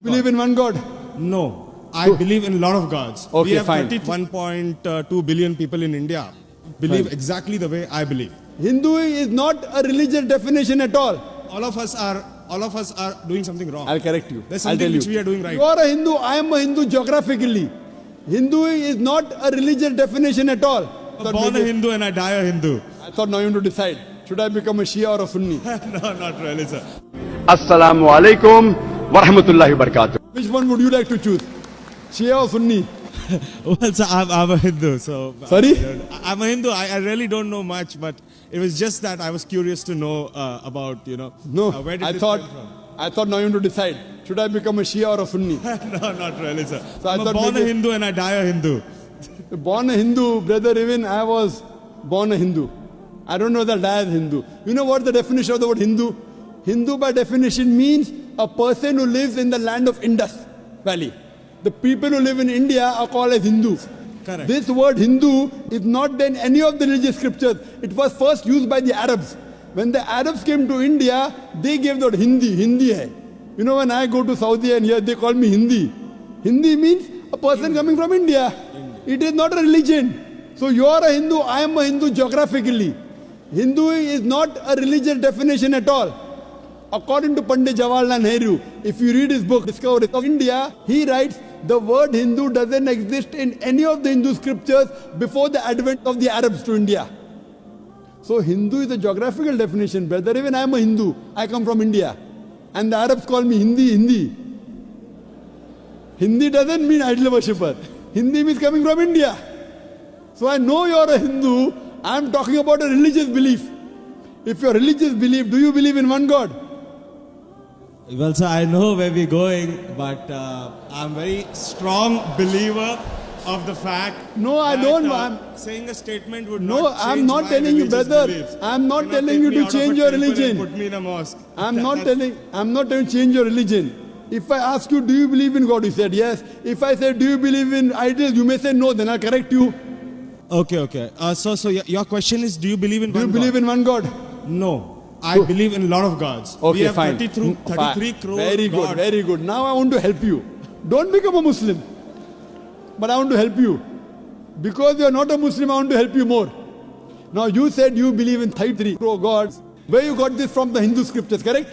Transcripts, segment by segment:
Believe in one God? No, I believe in a lot of gods. Okay, we have fine. 1.2 billion people in India. Believe Fine. exactly the way I believe. Hindu is not a religious definition at all. All of us are doing something wrong. I'll correct you. There's I'll something tell which you. we are doing right. You are a Hindu, I am a Hindu geographically. Hindu is not a religious definition at all. I'm born a Hindu and I die a Hindu. I thought now you want to decide. Should I become a Shia or a Sunni? No, not really, sir. Assalamu alaikum wa rahmatullahi wa barakatuh. Which one would you like to choose? Shia or Sunni? Well, sir, I'm a Hindu, so... Sorry? I'm a Hindu. I really don't know much, but it was just that I was curious to know about, No, where did I this thought come from? I thought now you want to decide. Should I become a Shia or a Sunni? No, not really, sir. So I I'm thought born a maybe- Hindu and I die a Hindu. Born a Hindu, brother, even I was born a Hindu. I don't know that I am Hindu. You know what the definition of the word Hindu? Hindu by definition means a person who lives in the land of Indus Valley. The people who live in India are called as Hindus. Correct. This word Hindu is not in any of the religious scriptures. It was first used by the Arabs. When the Arabs came to India, they gave the word Hindi hai. You know, when I go to Saudi and here they call me Hindi. Hindi means a person coming from India. It is not a religion. So you are a Hindu, I am a Hindu geographically. Hindu is not a religious definition at all. According to Pandit Jawaharlal Nehru, if you read his book, Discovery of India, he writes, the word Hindu doesn't exist in any of the Hindu scriptures before the advent of the Arabs to India. So Hindu is a geographical definition, brother. Even I am a Hindu. I come from India. And the Arabs call me Hindi. Hindi doesn't mean idol worshipper. Hindi means coming from India. So I know you are a Hindu. I am talking about a religious belief. If your religious belief, do you believe in one God? Well, sir, I know where we're going, but I'm very strong believer of the fact. No, I that, don't. I'm saying a statement would No, not change I'm not my telling you, religious brother. beliefs. I'm not Cannot telling take you me to out of a change your temple and religion. Put me in a mosque. I'm not telling you change your religion. If I ask you, do you believe in God? You said yes. If I say, do you believe in idols? You may say no. Then I'll correct you. Okay. So your question is, do you believe in Do you one believe God? in one God? No. I believe in a lot of gods. Okay, we have fine. 33 crore Very gods. good, very good. Now I want to help you. Don't become a Muslim. But I want to help you. Because you are not a Muslim, I want to help you more. Now you said you believe in 33 crore gods. Where you got this from the Hindu scriptures, correct?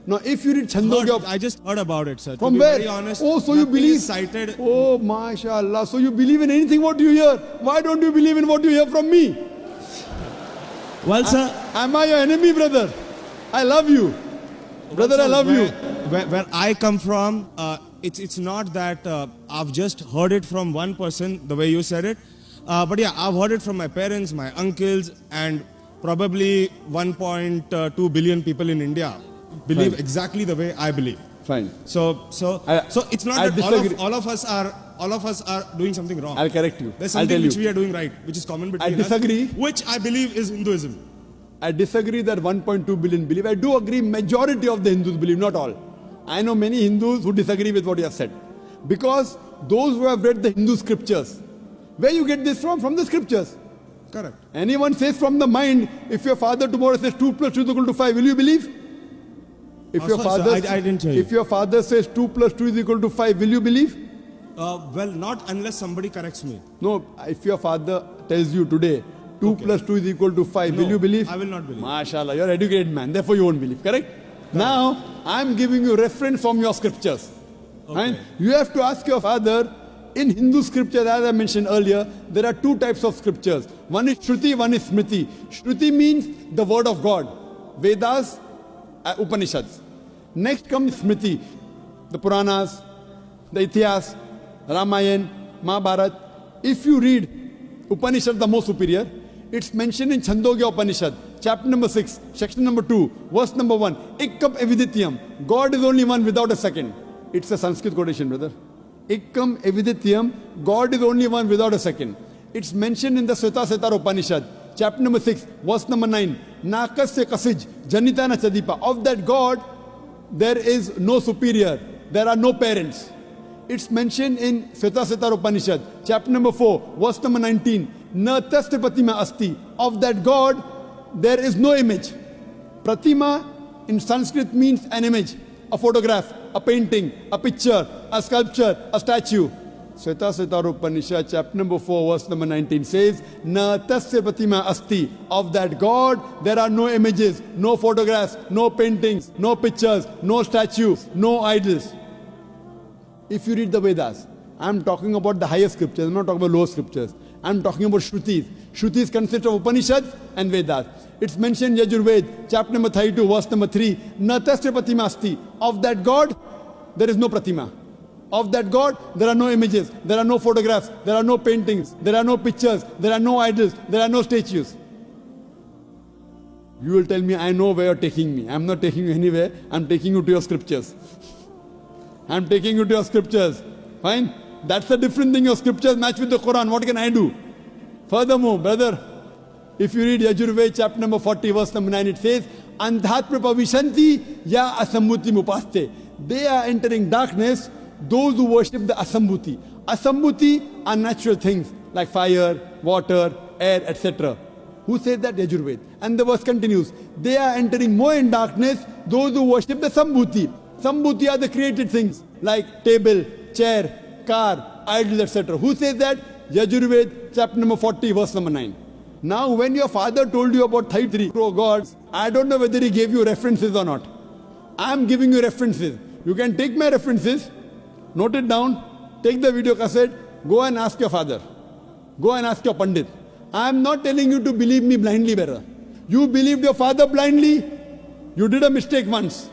Now if you read Chandogya... I just heard about it, sir. From to be where? Very honest, Oh, so you nothing believe? is cited. Oh, mashallah. So you believe in anything what you hear. Why don't you believe in what you hear from me? Well, sir. Am I your enemy, brother? I love you. Brother, I love you. Where I come from, it's not that I've just heard it from one person, the way you said it. But yeah, I've heard it from my parents, my uncles, and probably 1.2 billion people in India believe Fine. exactly the way I believe. Fine. So it's not I that disagree. all of us are doing something wrong. I'll correct you. There's I'll something tell which you. we are doing right, which is common between I disagree. us, which I believe is Hinduism. I disagree that 1.2 billion believe. I do agree majority of the Hindus believe, not all. I know many Hindus who disagree with what you have said. Because those who have read the Hindu scriptures, where you get this from? From the scriptures. Correct. Anyone says from the mind, if your father tomorrow says 2 plus 2 is equal to 5, will you believe? If Oh, your sorry, father, sir, I didn't hear you. If your father says 2 plus 2 is equal to 5, will you believe? Well, not unless somebody corrects me. No, if your father tells you today 2 Okay. plus 2 is equal to 5, will No, you believe? I will not believe. MashaAllah, you're an educated man, therefore you won't believe, correct? Now, I'm giving you reference from your scriptures. And you have to ask your father, in Hindu scriptures, as I mentioned earlier, there are two types of scriptures. One is Shruti, one is Smriti. Shruti means the word of God. Vedas, Upanishads. Next comes Smriti, the Puranas, the Ithihas, Ramayana, Mahabharata. If you read Upanishad, the most superior, it's mentioned in Chandogya Upanishad, chapter number 6, section number 2, verse number 1. Ikkam evidityam. God is only one without a second. It's a Sanskrit quotation, brother. Ikkam evidityam. God is only one without a second. It's mentioned in the Sveta Upanishad, chapter number 6, verse number 9. Nakasya kasij, janitana chadipa. Of that God, there is no superior. There are no parents. It's mentioned in Sveta Upanishad, chapter number 4, verse number 19. Na tasya pratima asti. Of that God, there is no image. Pratima in Sanskrit means an image, a photograph. a painting, a picture, a sculpture, a statue. Shveta Upanishad, chapter number 4, verse number 19 says, Na tasya pratima asti. Of that God, there are no images, no photographs, no paintings, no pictures, no statues, no idols. If you read the Vedas, I'm talking about the higher scriptures, I'm not talking about lower scriptures. I'm talking about Shrutis. Shrutis consist of Upanishads and Vedas. It's mentioned in Yajurved, chapter number 32, verse number 3, Na tasya pratima asti. Of that God, there is no pratima. Of that God, there are no images, there are no photographs, there are no paintings, there are no pictures, there are no idols, there are no statues. You will tell me, I know where you're taking me. I'm not taking you anywhere, I'm taking you to your scriptures. I'm taking you to your scriptures. Fine? That's a different thing. Your scriptures match with the Quran. What can I do? Furthermore, brother, if you read Yajurved, chapter number 40, verse number 9, it says, Andhatma pavishanti ya asambuti mupaste. They are entering darkness, those who worship the Asambhuti. Asambhuti are natural things like fire, water, air, etc. Who says that? Yajurved. And the verse continues. They are entering more in darkness, those who worship the Sambhuti. Sambhuti are the created things like table, chair, car, idols, etc. Who says that? Yajurved, chapter number 40, verse number 9. Now, when your father told you about 33 gods, I don't know whether he gave you references or not. I am giving you references. You can take my references, note it down, take the video cassette, go and ask your father. Go and ask your Pandit. I am not telling you to believe me blindly, brother. You believed your father blindly, you did a mistake once.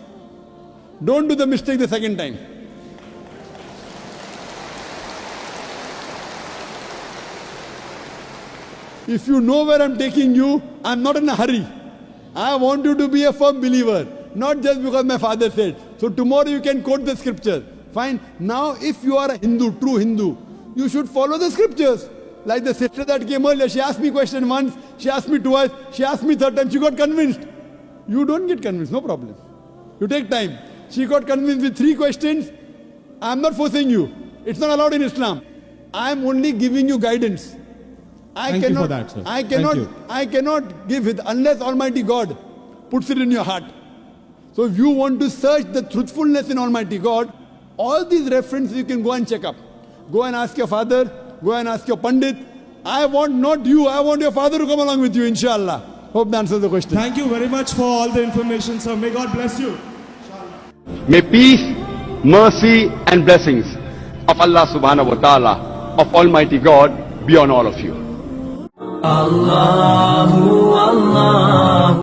Don't do the mistake the second time. If you know where I'm taking you, I'm not in a hurry. I want you to be a firm believer, not just because my father said. So tomorrow you can quote the scripture. Fine. Now if you are a Hindu, true Hindu, you should follow the scriptures. Like the sister that came earlier, she asked me question once, she asked me twice, she asked me third time, she got convinced. You don't get convinced, no problem. You take time. She got convinced with 3 questions. I'm not forcing you. It's not allowed in Islam. I'm only giving you guidance. Thank you for that, sir. I Thank you. cannot give it unless Almighty God puts it in your heart. So if you want to search the truthfulness in Almighty God, all these references you can go and check up. Go and ask your father, go and ask your Pandit. I want not you, I want your father to come along with you, inshallah. Hope that answers the question. Thank you very much for all the information, sir. May God bless you. May peace, mercy and blessings of Allah subhanahu wa ta'ala, of Almighty God be on all of you. Allahu Allah